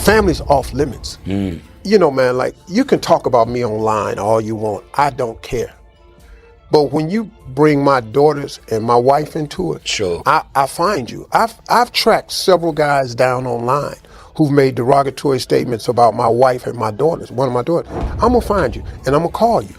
family's off limits. You know, man, like, you can talk about me online all you want. I don't care. But when you bring my daughters and my wife into it, sure, I find you. I've tracked several guys down online who've made derogatory statements about my wife and my daughters, one of my daughters. I'm gonna find you and I'm gonna call you.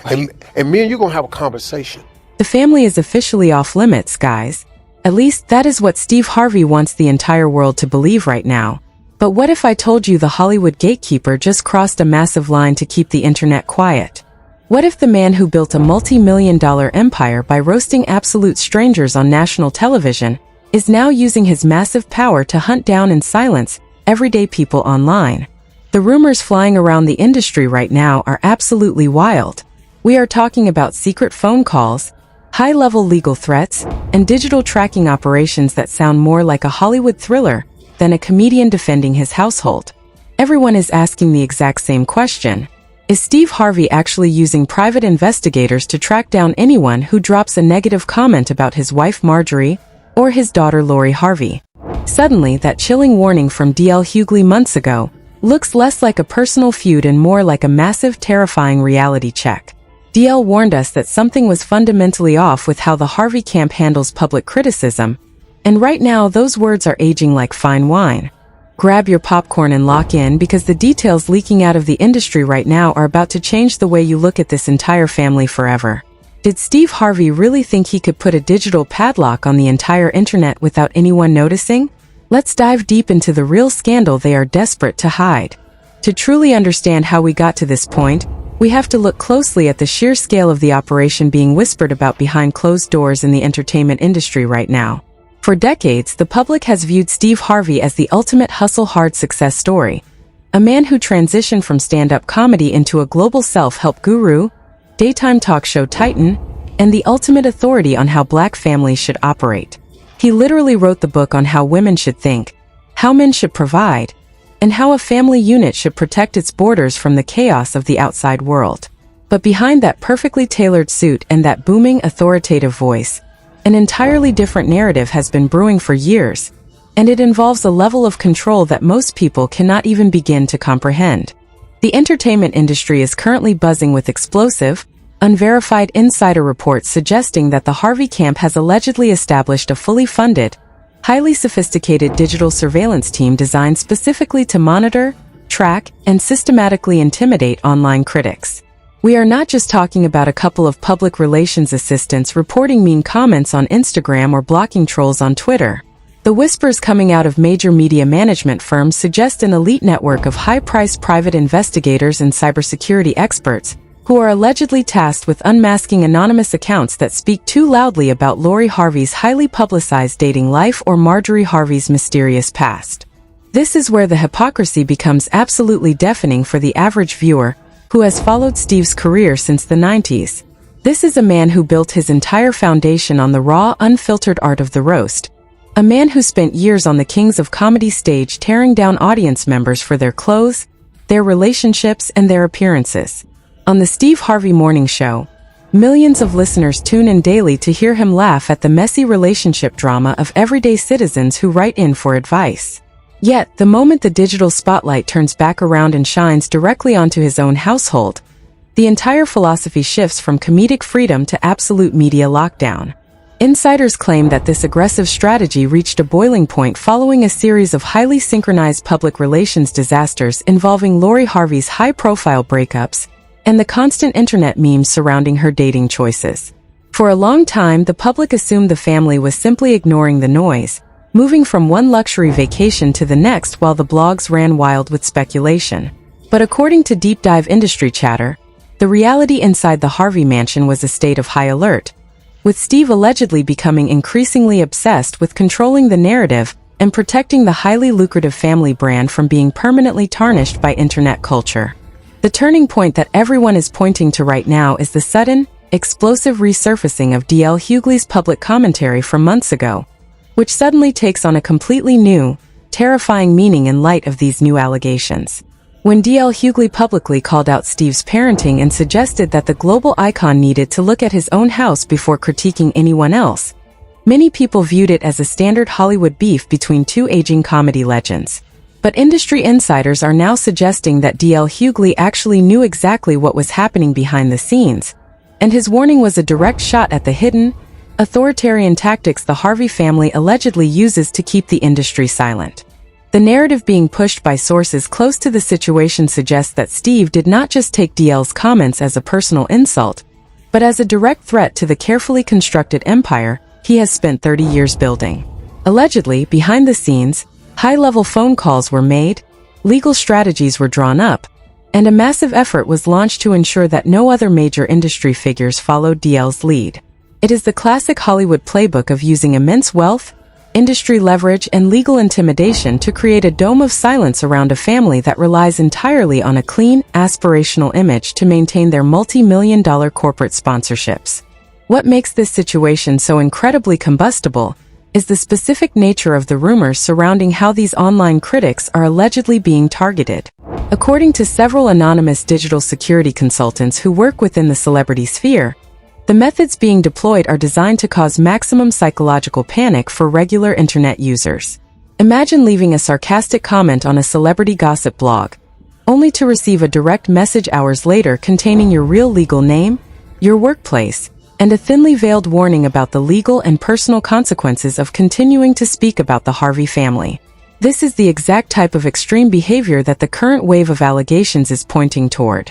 And me and you gonna have a conversation. The family is officially off limits, guys. At least that is what Steve Harvey wants the entire world to believe right now. But what if I told you the Hollywood gatekeeper just crossed a massive line to keep the internet quiet? What if the man who built a multi-million-dollar empire by roasting absolute strangers on national television is now using his massive power to hunt down and silence everyday people online? The rumors flying around the industry right now are absolutely wild. We are talking about secret phone calls, high-level legal threats, and digital tracking operations that sound more like a Hollywood thriller than a comedian defending his household. Everyone is asking the exact same question. Is Steve Harvey actually using private investigators to track down anyone who drops a negative comment about his wife Marjorie or his daughter Lori Harvey? Suddenly, that chilling warning from D.L. Hughley months ago looks less like a personal feud and more like a massive, terrifying reality check. D.L. warned us that something was fundamentally off with how the Harvey camp handles public criticism, and right now those words are aging like fine wine. Grab your popcorn and lock in, because the details leaking out of the industry right now are about to change the way you look at this entire family forever. Did Steve Harvey really think he could put a digital padlock on the entire internet without anyone noticing? Let's dive deep into the real scandal they are desperate to hide. To truly understand how we got to this point, we have to look closely at the sheer scale of the operation being whispered about behind closed doors in the entertainment industry right now. For decades, the public has viewed Steve Harvey as the ultimate hustle-hard success story. A man who transitioned from stand-up comedy into a global self-help guru, daytime talk show titan, and the ultimate authority on how black families should operate. He literally wrote the book on how women should think, how men should provide, and how a family unit should protect its borders from the chaos of the outside world. But behind that perfectly tailored suit and that booming, authoritative voice, an entirely different narrative has been brewing for years, and it involves a level of control that most people cannot even begin to comprehend. The entertainment industry is currently buzzing with explosive, unverified insider reports suggesting that the Harvey camp has allegedly established a fully funded, highly sophisticated digital surveillance team designed specifically to monitor, track, and systematically intimidate online critics. We are not just talking about a couple of public relations assistants reporting mean comments on Instagram or blocking trolls on Twitter. The whispers coming out of major media management firms suggest an elite network of high-priced private investigators and cybersecurity experts who are allegedly tasked with unmasking anonymous accounts that speak too loudly about Lori Harvey's highly publicized dating life or Marjorie Harvey's mysterious past. This is where the hypocrisy becomes absolutely deafening for the average viewer who has followed Steve's career since the 90s. This is a man who built his entire foundation on the raw, unfiltered art of the roast. A man who spent years on the Kings of Comedy stage tearing down audience members for their clothes, their relationships, and their appearances. On the Steve Harvey Morning Show, millions of listeners tune in daily to hear him laugh at the messy relationship drama of everyday citizens who write in for advice. Yet, the moment the digital spotlight turns back around and shines directly onto his own household, the entire philosophy shifts from comedic freedom to absolute media lockdown. Insiders claim that this aggressive strategy reached a boiling point following a series of highly synchronized public relations disasters involving Lori Harvey's high-profile breakups and the constant internet memes surrounding her dating choices. For a long time, the public assumed the family was simply ignoring the noise, moving from one luxury vacation to the next while the blogs ran wild with speculation. But according to deep dive industry chatter, the reality inside the Harvey mansion was a state of high alert, with Steve allegedly becoming increasingly obsessed with controlling the narrative and protecting the highly lucrative family brand from being permanently tarnished by internet culture. The turning point that everyone is pointing to right now is the sudden, explosive resurfacing of D.L. Hughley's public commentary from months ago, which suddenly takes on a completely new, terrifying meaning in light of these new allegations. When D.L. Hughley publicly called out Steve's parenting and suggested that the global icon needed to look at his own house before critiquing anyone else, many people viewed it as a standard Hollywood beef between two aging comedy legends. But industry insiders are now suggesting that D.L. Hughley actually knew exactly what was happening behind the scenes, and his warning was a direct shot at the hidden, authoritarian tactics the Harvey family allegedly uses to keep the industry silent. The narrative being pushed by sources close to the situation suggests that Steve did not just take D.L.'s comments as a personal insult, but as a direct threat to the carefully constructed empire he has spent 30 years building. Allegedly, behind the scenes, high-level phone calls were made, legal strategies were drawn up, and a massive effort was launched to ensure that no other major industry figures followed D.L.'s lead. It is the classic Hollywood playbook of using immense wealth, industry leverage, and legal intimidation to create a dome of silence around a family that relies entirely on a clean, aspirational image to maintain their multi-million-dollar corporate sponsorships. What makes this situation so incredibly combustible is the specific nature of the rumors surrounding how these online critics are allegedly being targeted. According to several anonymous digital security consultants who work within the celebrity sphere, the methods being deployed are designed to cause maximum psychological panic for regular internet users. Imagine leaving a sarcastic comment on a celebrity gossip blog, only to receive a direct message hours later containing your real legal name, your workplace, and a thinly veiled warning about the legal and personal consequences of continuing to speak about the Harvey family. This is the exact type of extreme behavior that the current wave of allegations is pointing toward.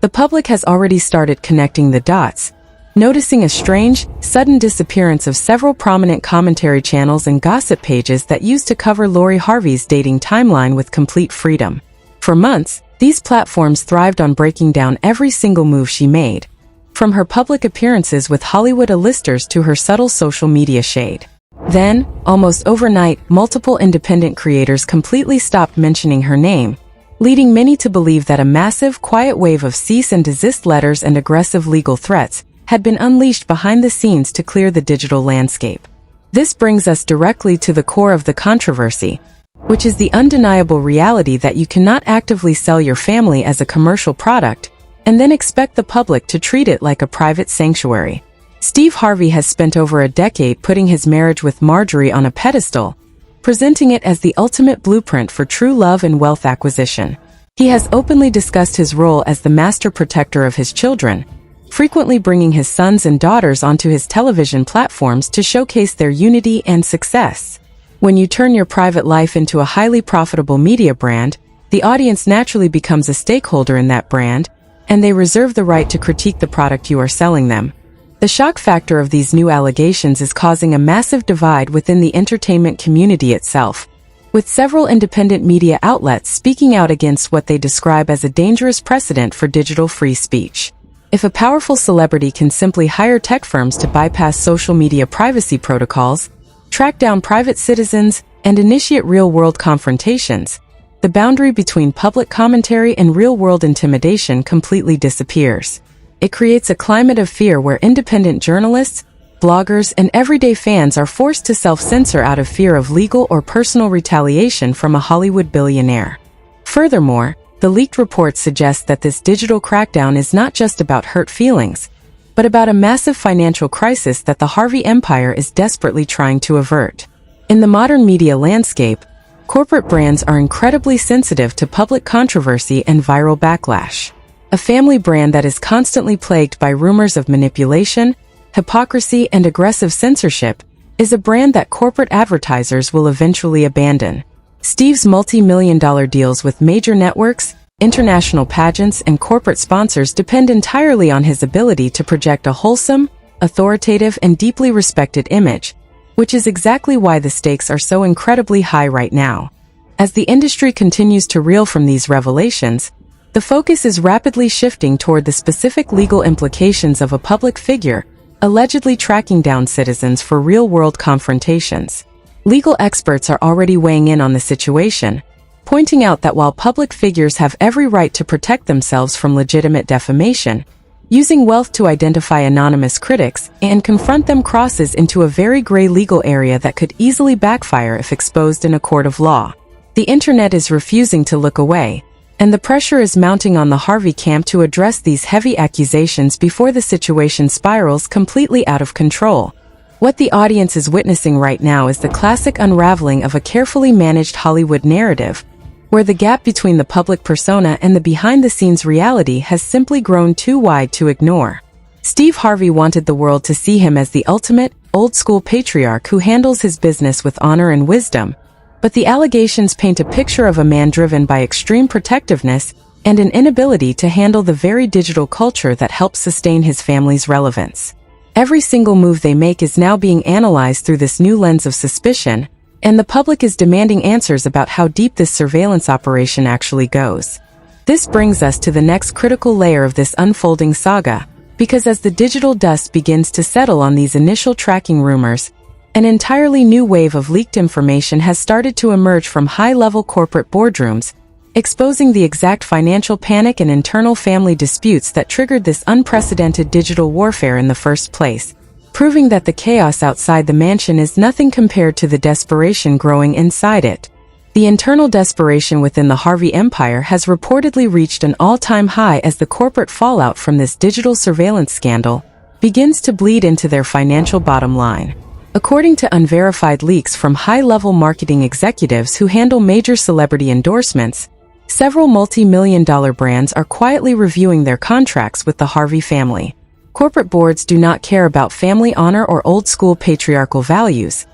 The public has already started connecting the dots, noticing a strange, sudden disappearance of several prominent commentary channels and gossip pages that used to cover Lori Harvey's dating timeline with complete freedom. For months, these platforms thrived on breaking down every single move she made, from her public appearances with Hollywood A-listers to her subtle social media shade. Then, almost overnight, multiple independent creators completely stopped mentioning her name, leading many to believe that a massive, quiet wave of cease and desist letters and aggressive legal threats had been unleashed behind the scenes to clear the digital landscape. This brings us directly to the core of the controversy, which is the undeniable reality that you cannot actively sell your family as a commercial product and then expect the public to treat it like a private sanctuary. Steve Harvey has spent over a decade putting his marriage with Marjorie on a pedestal, presenting it as the ultimate blueprint for true love and wealth acquisition. He has openly discussed his role as the master protector of his children, frequently bringing his sons and daughters onto his television platforms to showcase their unity and success. When you turn your private life into a highly profitable media brand, the audience naturally becomes a stakeholder in that brand, and they reserve the right to critique the product you are selling them. The shock factor of these new allegations is causing a massive divide within the entertainment community itself, with several independent media outlets speaking out against what they describe as a dangerous precedent for digital free speech. If a powerful celebrity can simply hire tech firms to bypass social media privacy protocols, track down private citizens, and initiate real-world confrontations, the boundary between public commentary and real-world intimidation completely disappears. It creates a climate of fear where independent journalists, bloggers, and everyday fans are forced to self-censor out of fear of legal or personal retaliation from a Hollywood billionaire. Furthermore, the leaked reports suggest that this digital crackdown is not just about hurt feelings, but about a massive financial crisis that the Harvey empire is desperately trying to avert. In the modern media landscape, corporate brands are incredibly sensitive to public controversy and viral backlash. A family brand that is constantly plagued by rumors of manipulation, hypocrisy, and aggressive censorship is a brand that corporate advertisers will eventually abandon. Steve's multi-million-dollar deals with major networks, international pageants, and corporate sponsors depend entirely on his ability to project a wholesome, authoritative, and deeply respected image, which is exactly why the stakes are so incredibly high right now. As the industry continues to reel from these revelations, the focus is rapidly shifting toward the specific legal implications of a public figure allegedly tracking down citizens for real-world confrontations. Legal experts are already weighing in on the situation, pointing out that while public figures have every right to protect themselves from legitimate defamation, using wealth to identify anonymous critics and confront them crosses into a very gray legal area that could easily backfire if exposed in a court of law. The internet is refusing to look away, and the pressure is mounting on the Harvey camp to address these heavy accusations before the situation spirals completely out of control. What the audience is witnessing right now is the classic unraveling of a carefully managed Hollywood narrative, where the gap between the public persona and the behind-the-scenes reality has simply grown too wide to ignore. Steve Harvey wanted the world to see him as the ultimate, old-school patriarch who handles his business with honor and wisdom, but the allegations paint a picture of a man driven by extreme protectiveness and an inability to handle the very digital culture that helps sustain his family's relevance. Every single move they make is now being analyzed through this new lens of suspicion, and the public is demanding answers about how deep this surveillance operation actually goes. This brings us to the next critical layer of this unfolding saga, because as the digital dust begins to settle on these initial tracking rumors, an entirely new wave of leaked information has started to emerge from high-level corporate boardrooms, exposing the exact financial panic and internal family disputes that triggered this unprecedented digital warfare in the first place, proving that the chaos outside the mansion is nothing compared to the desperation growing inside it. The internal desperation within the Harvey empire has reportedly reached an all-time high as the corporate fallout from this digital surveillance scandal begins to bleed into their financial bottom line. According to unverified leaks from high-level marketing executives who handle major celebrity endorsements, several multi-million-dollar brands are quietly reviewing their contracts with the Harvey family. Corporate boards do not care about family honor or old-school patriarchal values.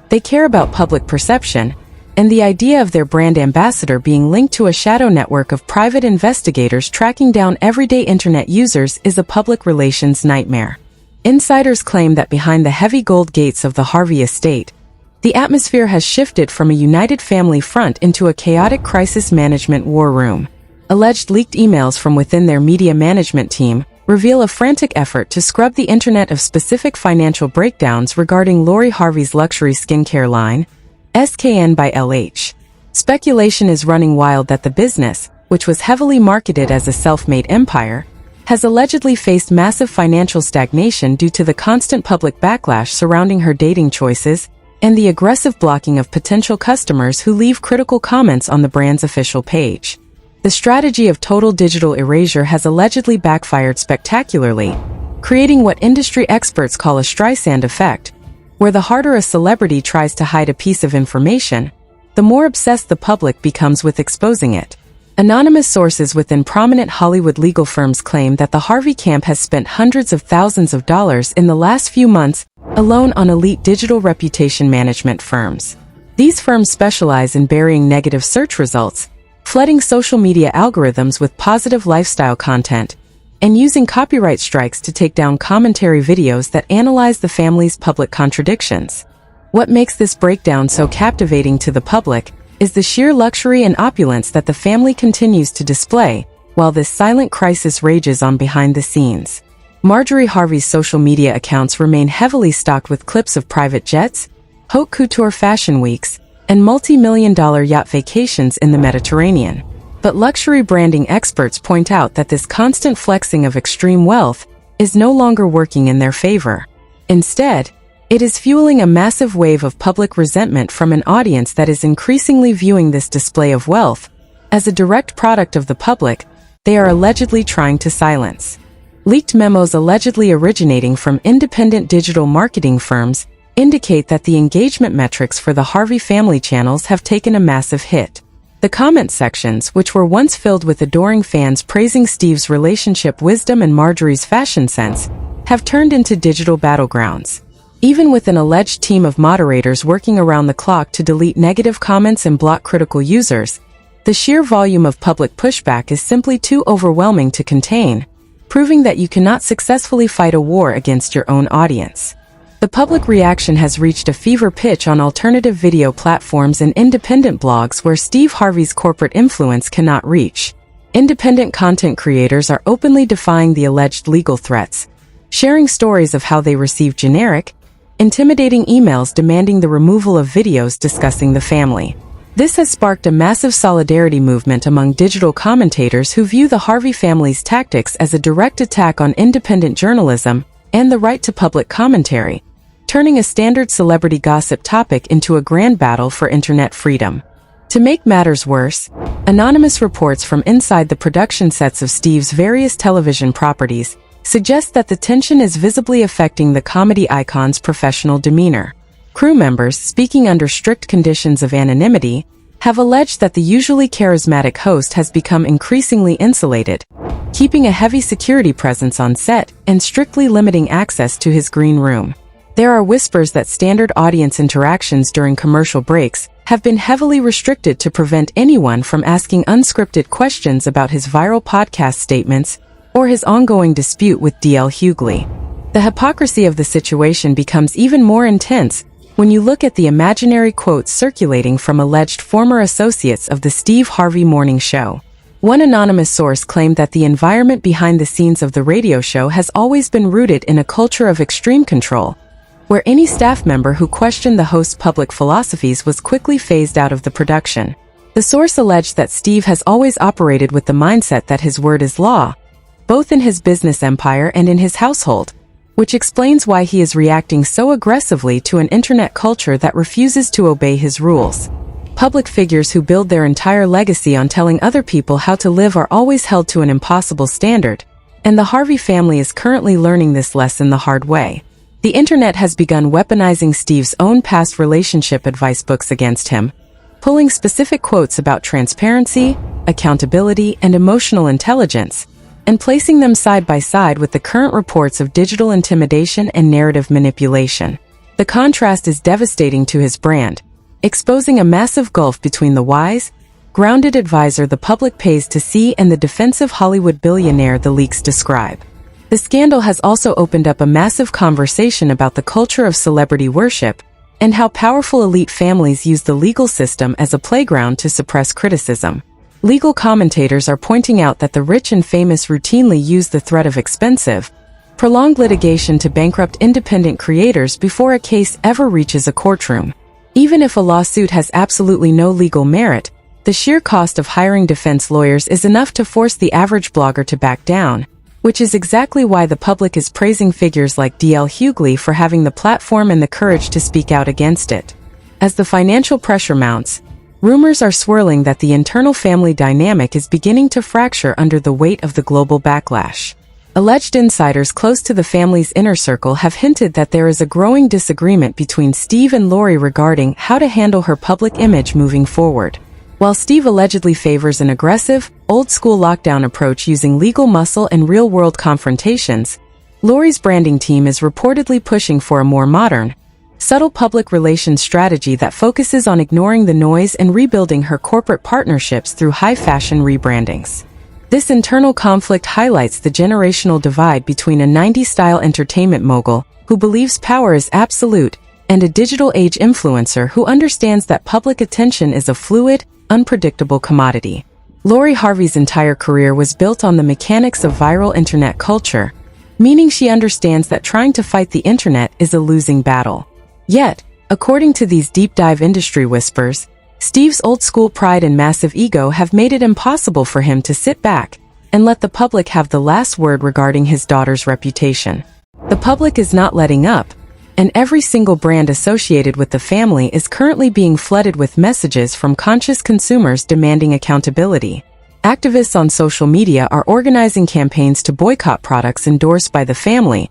They care about public perception, and the idea of their brand ambassador being linked to a shadow network of private investigators tracking down everyday internet users is a public relations nightmare. Insiders claim that behind the heavy gold gates of the Harvey estate, the atmosphere has shifted from a united family front into a chaotic crisis management war room. Alleged leaked emails from within their media management team reveal a frantic effort to scrub the internet of specific financial breakdowns regarding Lori Harvey's luxury skincare line, SKN by LH. Speculation is running wild that the business, which was heavily marketed as a self-made empire, has allegedly faced massive financial stagnation due to the constant public backlash surrounding her dating choices and the aggressive blocking of potential customers who leave critical comments on the brand's official page. The strategy of total digital erasure has allegedly backfired spectacularly, creating what industry experts call a Streisand effect, where the harder a celebrity tries to hide a piece of information, the more obsessed the public becomes with exposing it. Anonymous sources within prominent Hollywood legal firms claim that the Harvey camp has spent hundreds of thousands of dollars in the last few months alone on elite digital reputation management firms. These firms specialize in burying negative search results, flooding social media algorithms with positive lifestyle content, and using copyright strikes to take down commentary videos that analyze the family's public contradictions. What makes this breakdown so captivating to the public is the sheer luxury and opulence that the family continues to display, while this silent crisis rages on behind the scenes. Marjorie Harvey's social media accounts remain heavily stocked with clips of private jets, haute couture fashion weeks, and multi-million-dollar yacht vacations in the Mediterranean. But luxury branding experts point out that this constant flexing of extreme wealth is no longer working in their favor. Instead, it is fueling a massive wave of public resentment from an audience that is increasingly viewing this display of wealth as a direct product of the public they are allegedly trying to silence. Leaked memos allegedly originating from independent digital marketing firms indicate that the engagement metrics for the Harvey family channels have taken a massive hit. The comment sections, which were once filled with adoring fans praising Steve's relationship wisdom and Marjorie's fashion sense, have turned into digital battlegrounds. Even with an alleged team of moderators working around the clock to delete negative comments and block critical users, the sheer volume of public pushback is simply too overwhelming to contain, proving that you cannot successfully fight a war against your own audience. The public reaction has reached a fever pitch on alternative video platforms and independent blogs where Steve Harvey's corporate influence cannot reach. Independent content creators are openly defying the alleged legal threats, sharing stories of how they received generic, intimidating emails demanding the removal of videos discussing the family. This has sparked a massive solidarity movement among digital commentators who view the Harvey family's tactics as a direct attack on independent journalism and the right to public commentary, turning a standard celebrity gossip topic into a grand battle for internet freedom. To make matters worse, anonymous reports from inside the production sets of Steve's various television properties suggest that the tension is visibly affecting the comedy icon's professional demeanor. Crew members, speaking under strict conditions of anonymity, have alleged that the usually charismatic host has become increasingly insulated, keeping a heavy security presence on set and strictly limiting access to his green room. There are whispers that standard audience interactions during commercial breaks have been heavily restricted to prevent anyone from asking unscripted questions about his viral podcast statements or his ongoing dispute with D.L. Hughley. The hypocrisy of the situation becomes even more intense when you look at the imaginary quotes circulating from alleged former associates of the Steve Harvey Morning Show. One anonymous source claimed that the environment behind the scenes of the radio show has always been rooted in a culture of extreme control, where any staff member who questioned the host's public philosophies was quickly phased out of the production. The source alleged that Steve has always operated with the mindset that his word is law, both in his business empire and in his household, which explains why he is reacting so aggressively to an internet culture that refuses to obey his rules. Public figures who build their entire legacy on telling other people how to live are always held to an impossible standard, and the Harvey family is currently learning this lesson the hard way. The internet has begun weaponizing Steve's own past relationship advice books against him, pulling specific quotes about transparency, accountability, and emotional intelligence, and placing them side by side with the current reports of digital intimidation and narrative manipulation. The contrast is devastating to his brand, exposing a massive gulf between the wise, grounded advisor the public pays to see and the defensive Hollywood billionaire the leaks describe. The scandal has also opened up a massive conversation about the culture of celebrity worship and how powerful elite families use the legal system as a playground to suppress criticism. Legal commentators are pointing out that the rich and famous routinely use the threat of expensive, prolonged litigation to bankrupt independent creators before a case ever reaches a courtroom. Even if a lawsuit has absolutely no legal merit, the sheer cost of hiring defense lawyers is enough to force the average blogger to back down, which is exactly why the public is praising figures like D.L. Hughley for having the platform and the courage to speak out against it. As the financial pressure mounts, rumors are swirling that the internal family dynamic is beginning to fracture under the weight of the global backlash. Alleged insiders close to the family's inner circle have hinted that there is a growing disagreement between Steve and Lori regarding how to handle her public image moving forward. While Steve allegedly favors an aggressive, old-school lockdown approach using legal muscle and real-world confrontations, Lori's branding team is reportedly pushing for a more modern, subtle public relations strategy that focuses on ignoring the noise and rebuilding her corporate partnerships through high-fashion rebrandings. This internal conflict highlights the generational divide between a 90s-style entertainment mogul who believes power is absolute and a digital age influencer who understands that public attention is a fluid, unpredictable commodity. Lori Harvey's entire career was built on the mechanics of viral internet culture, meaning she understands that trying to fight the internet is a losing battle. Yet, according to these deep-dive industry whispers, Steve's old-school pride and massive ego have made it impossible for him to sit back and let the public have the last word regarding his daughter's reputation. The public is not letting up, and every single brand associated with the family is currently being flooded with messages from conscious consumers demanding accountability. Activists on social media are organizing campaigns to boycott products endorsed by the family,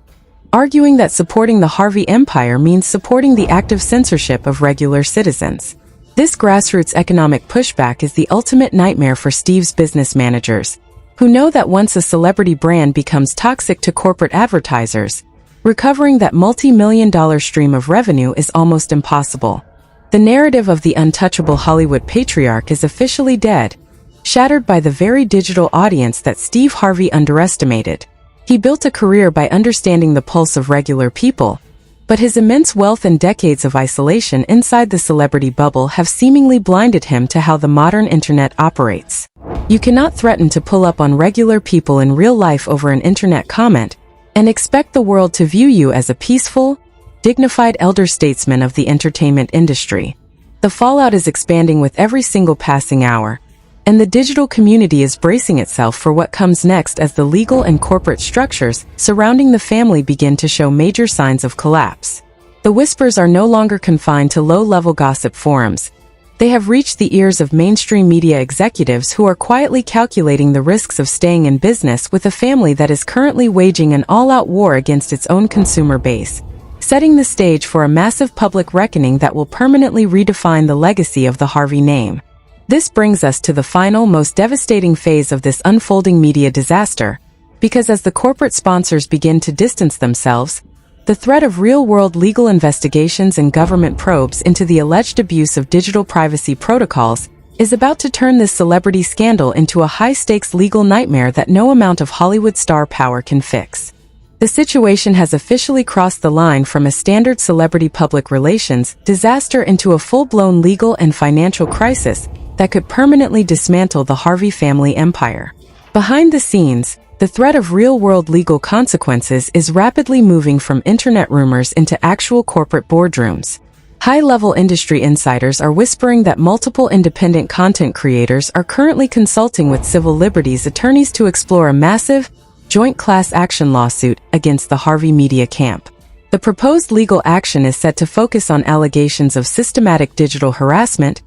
arguing that supporting the Harvey empire means supporting the active censorship of regular citizens. This grassroots economic pushback is the ultimate nightmare for Steve's business managers, who know that once a celebrity brand becomes toxic to corporate advertisers, recovering that multi-million-dollar stream of revenue is almost impossible. The narrative of the untouchable Hollywood patriarch is officially dead, shattered by the very digital audience that Steve Harvey underestimated. He built a career by understanding the pulse of regular people, but his immense wealth and decades of isolation inside the celebrity bubble have seemingly blinded him to how the modern internet operates. You cannot threaten to pull up on regular people in real life over an internet comment and expect the world to view you as a peaceful, dignified elder statesman of the entertainment industry. The fallout is expanding with every single passing hour, and the digital community is bracing itself for what comes next as the legal and corporate structures surrounding the family begin to show major signs of collapse. The whispers are no longer confined to low-level gossip forums. They have reached the ears of mainstream media executives who are quietly calculating the risks of staying in business with a family that is currently waging an all-out war against its own consumer base, setting the stage for a massive public reckoning that will permanently redefine the legacy of the Harvey name. This brings us to the final, most devastating phase of this unfolding media disaster, because as the corporate sponsors begin to distance themselves, the threat of real-world legal investigations and government probes into the alleged abuse of digital privacy protocols is about to turn this celebrity scandal into a high-stakes legal nightmare that no amount of Hollywood star power can fix. The situation has officially crossed the line from a standard celebrity public relations disaster into a full-blown legal and financial crisis that could permanently dismantle the Harvey family empire. Behind the scenes, the threat of real-world legal consequences is rapidly moving from internet rumors into actual corporate boardrooms. High-level industry insiders are whispering that multiple independent content creators are currently consulting with civil liberties attorneys to explore a massive, joint class action lawsuit against the Harvey media camp. The proposed legal action is set to focus on allegations of systematic digital harassment,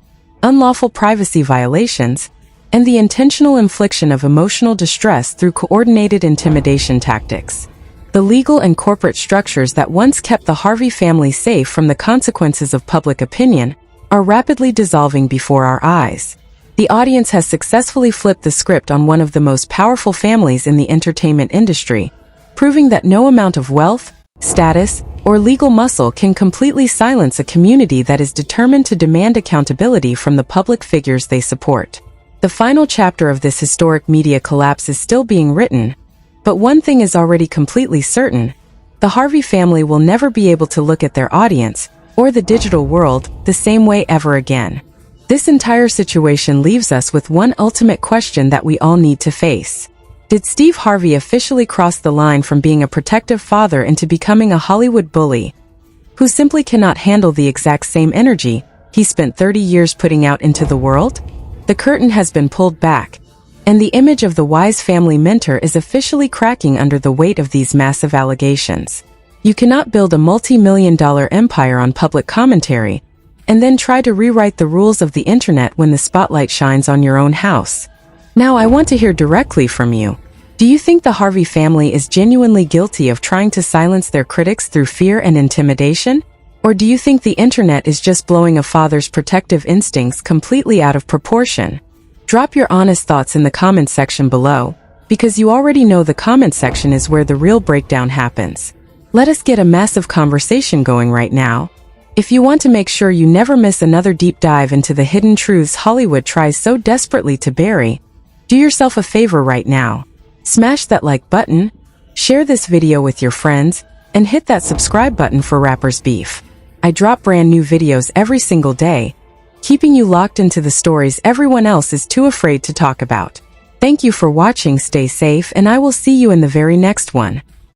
unlawful privacy violations, and the intentional infliction of emotional distress through coordinated intimidation tactics. The legal and corporate structures that once kept the Harvey family safe from the consequences of public opinion are rapidly dissolving before our eyes. The audience has successfully flipped the script on one of the most powerful families in the entertainment industry, proving that no amount of wealth, status, or legal muscle can completely silence a community that is determined to demand accountability from the public figures they support. The final chapter of this historic media collapse is still being written, but one thing is already completely certain: the Harvey family will never be able to look at their audience, or the digital world, the same way ever again. This entire situation leaves us with one ultimate question that we all need to face. Did Steve Harvey officially cross the line from being a protective father into becoming a Hollywood bully who simply cannot handle the exact same energy he spent 30 years putting out into the world? The curtain has been pulled back, and the image of the wise family mentor is officially cracking under the weight of these massive allegations. You cannot build a multi-million-dollar empire on public commentary and then try to rewrite the rules of the internet when the spotlight shines on your own house. Now, I want to hear directly from you. Do you think the Harvey family is genuinely guilty of trying to silence their critics through fear and intimidation? Or do you think the internet is just blowing a father's protective instincts completely out of proportion? Drop your honest thoughts in the comments section below, because you already know the comment section is where the real breakdown happens. Let us get a massive conversation going right now. If you want to make sure you never miss another deep dive into the hidden truths Hollywood tries so desperately to bury, do yourself a favor right now. Smash that like button, share this video with your friends, and hit that subscribe button for Rappers Beef. I drop brand new videos every single day, keeping you locked into the stories everyone else is too afraid to talk about. Thank you for watching, stay safe, and I will see you in the very next one.